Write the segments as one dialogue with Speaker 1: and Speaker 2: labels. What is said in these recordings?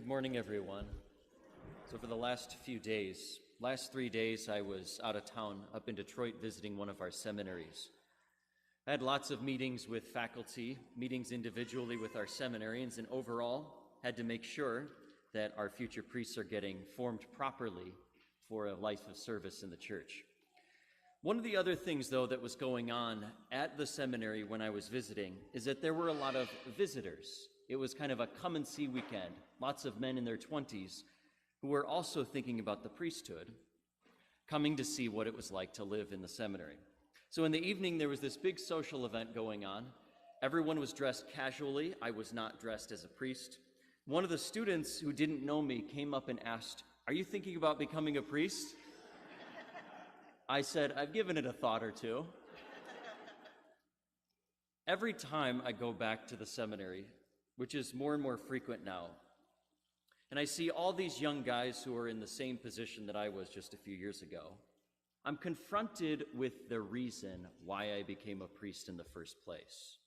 Speaker 1: Good morning, everyone. So for the last 3 days, I was out of town up in Detroit visiting one of our seminaries. I had lots of meetings with faculty, meetings individually with our seminarians, and overall had to make sure that our future priests are getting formed properly for a life of service in the church. One of the other things, though, that was going on at the seminary when I was visiting is that there were a lot of visitors. It was kind of a come-and-see weekend. Lots of men in their 20s who were also thinking about the priesthood, coming to see what it was like to live in the seminary. So in the evening, there was this big social event going on. Everyone was dressed casually. I was not dressed as a priest. One of the students who didn't know me came up and asked, "Are you thinking about becoming a priest?" I said, "I've given it a thought or two." Every time I go back to the seminary, which is more and more frequent now, and I see all these young guys who are in the same position that I was just a few years ago, I'm confronted with the reason why I became a priest in the first place.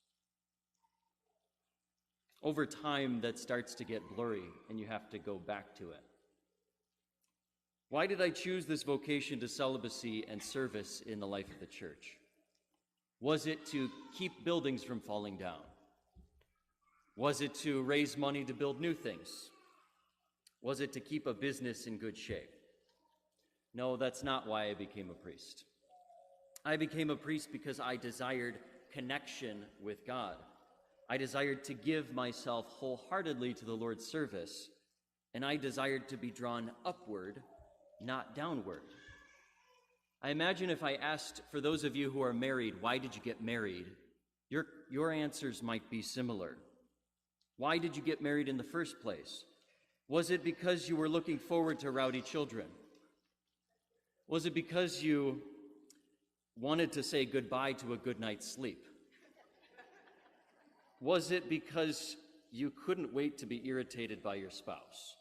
Speaker 1: Over time, that starts to get blurry, and you have to go back to it. Why did I choose this vocation to celibacy and service in the life of the church? Was it to keep buildings from falling down? Was it to raise money to build new things? Was it to keep a business in good shape? No, that's not why I became a priest. I became a priest because I desired connection with God. I desired to give myself wholeheartedly to the Lord's service, and I desired to be drawn upward, not downward. I imagine if I asked, for those of you who are married, why did you get married? Your answers might be similar. Why did you get married in the first place? Was it because you were looking forward to rowdy children? Was it because you wanted to say goodbye to a good night's sleep? Was it because you couldn't wait to be irritated by your spouse?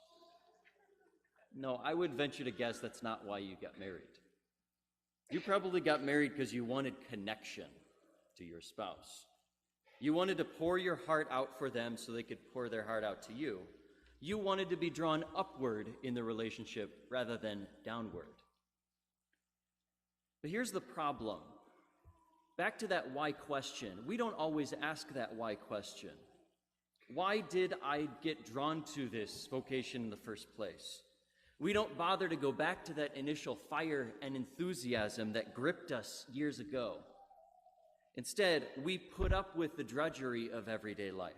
Speaker 1: No, I would venture to guess that's not why you got married. You probably got married because you wanted connection to your spouse. You wanted to pour your heart out for them so they could pour their heart out to you. You wanted to be drawn upward in the relationship rather than downward. But here's the problem. Back to that why question. We don't always ask that why question. Why did I get drawn to this vocation in the first place? We don't bother to go back to that initial fire and enthusiasm that gripped us years ago. Instead, we put up with the drudgery of everyday life.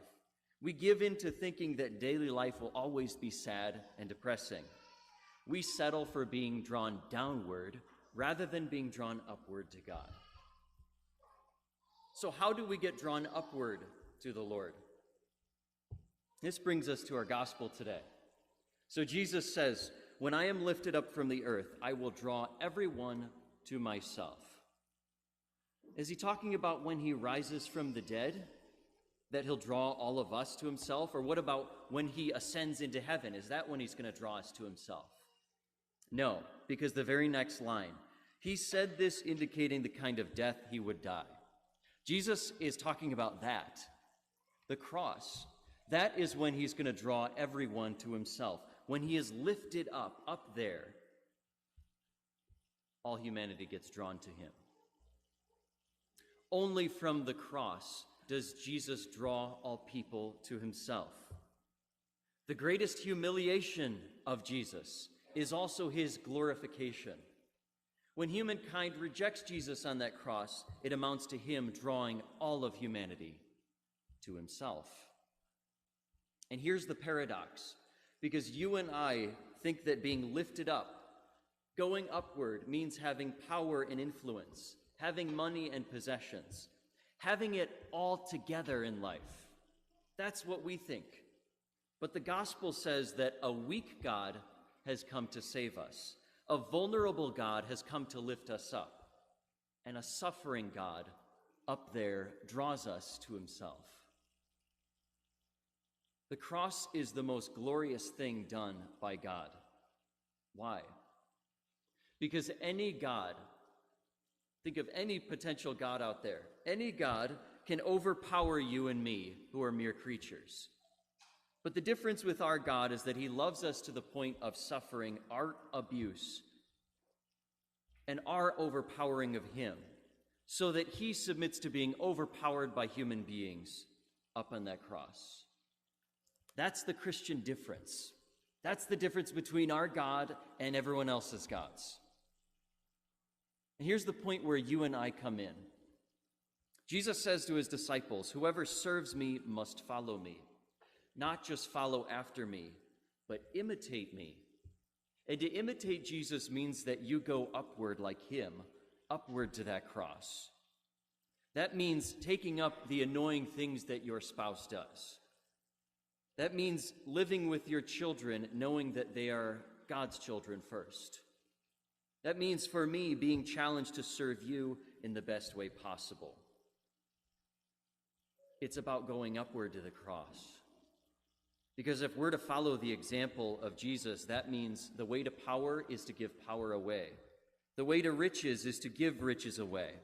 Speaker 1: We give in to thinking that daily life will always be sad and depressing. We settle for being drawn downward rather than being drawn upward to God. So how do we get drawn upward to the Lord? This brings us to our gospel today. So Jesus says, "When I am lifted up from the earth, I will draw everyone to myself." Is he talking about when he rises from the dead, that he'll draw all of us to himself? Or what about when he ascends into heaven? Is that when he's going to draw us to himself? No, because the very next line, he said this indicating the kind of death he would die. Jesus is talking about that, the cross. That is when he's going to draw everyone to himself. When he is lifted up there, all humanity gets drawn to him. Only from the cross does Jesus draw all people to himself. The greatest humiliation of Jesus is also his glorification. When humankind rejects Jesus on that cross, it amounts to him drawing all of humanity to himself. And here's the paradox, because you and I think that being lifted up, going upward, means having power and influence, having money and possessions, having it all together in life. That's what we think. But the gospel says that a weak God has come to save us. A vulnerable God has come to lift us up. And a suffering God up there draws us to himself. The cross is the most glorious thing done by God. Why? Because any God, think of any potential God out there, any God can overpower you and me, who are mere creatures. But the difference with our God is that he loves us to the point of suffering our abuse and our overpowering of him, so that he submits to being overpowered by human beings up on that cross. That's the Christian difference. That's the difference between our God and everyone else's gods. And here's the point where you and I come in. Jesus says to his disciples, "Whoever serves me must follow me. Not just follow after me, but imitate me." And to imitate Jesus means that you go upward like him, upward to that cross. That means taking up the annoying things that your spouse does. That means living with your children, knowing that they are God's children first. That means, for me, being challenged to serve you in the best way possible. It's about going upward to the cross. Because if we're to follow the example of Jesus, that means the way to power is to give power away. The way to riches is to give riches away.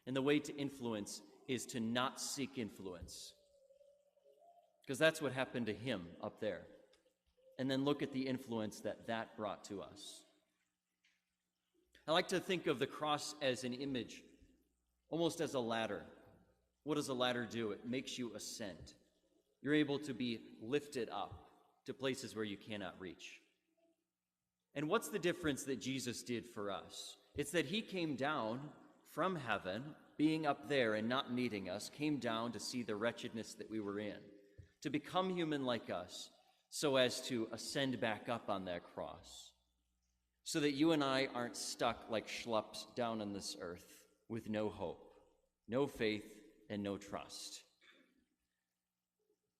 Speaker 1: And the way to influence is to not seek influence. Because that's what happened to him up there. And then look at the influence that that brought to us. I like to think of the cross as an image, almost as a ladder. What does a ladder do? It makes you ascend. You're able to be lifted up to places where you cannot reach. And what's the difference that Jesus did for us? It's that he came down from heaven, being up there and not needing us, came down to see the wretchedness that we were in, to become human like us, so as to ascend back up on that cross, so that you and I aren't stuck like schlups down on this earth with no hope, no faith, and no trust.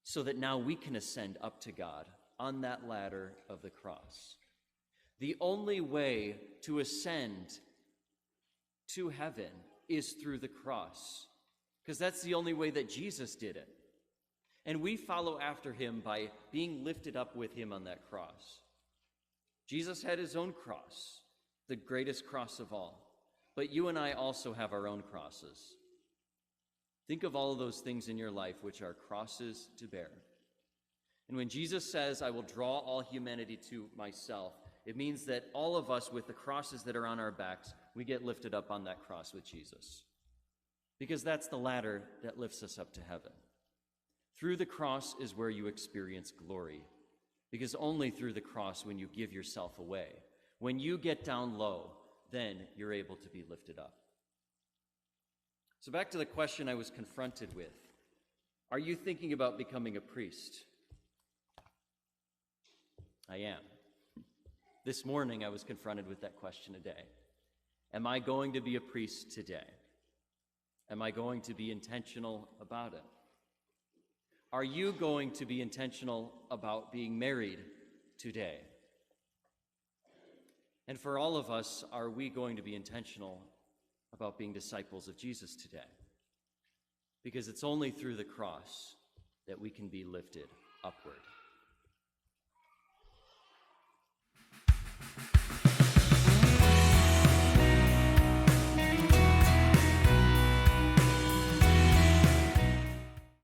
Speaker 1: So that now we can ascend up to God on that ladder of the cross. The only way to ascend to heaven is through the cross, because that's the only way that Jesus did it. And we follow after him by being lifted up with him on that cross. Jesus had his own cross, the greatest cross of all. But you and I also have our own crosses. Think of all of those things in your life which are crosses to bear. And when Jesus says, "I will draw all humanity to myself," it means that all of us with the crosses that are on our backs, we get lifted up on that cross with Jesus. Because that's the ladder that lifts us up to heaven. Through the cross is where you experience glory. Because only through the cross, when you give yourself away, when you get down low, then you're able to be lifted up. So back to the question I was confronted with. Are you thinking about becoming a priest? I am. This morning I was confronted with that question today. Am I going to be a priest today? Am I going to be intentional about it? Are you going to be intentional about being married today? And for all of us, are we going to be intentional about being disciples of Jesus today? Because it's only through the cross that we can be lifted upward.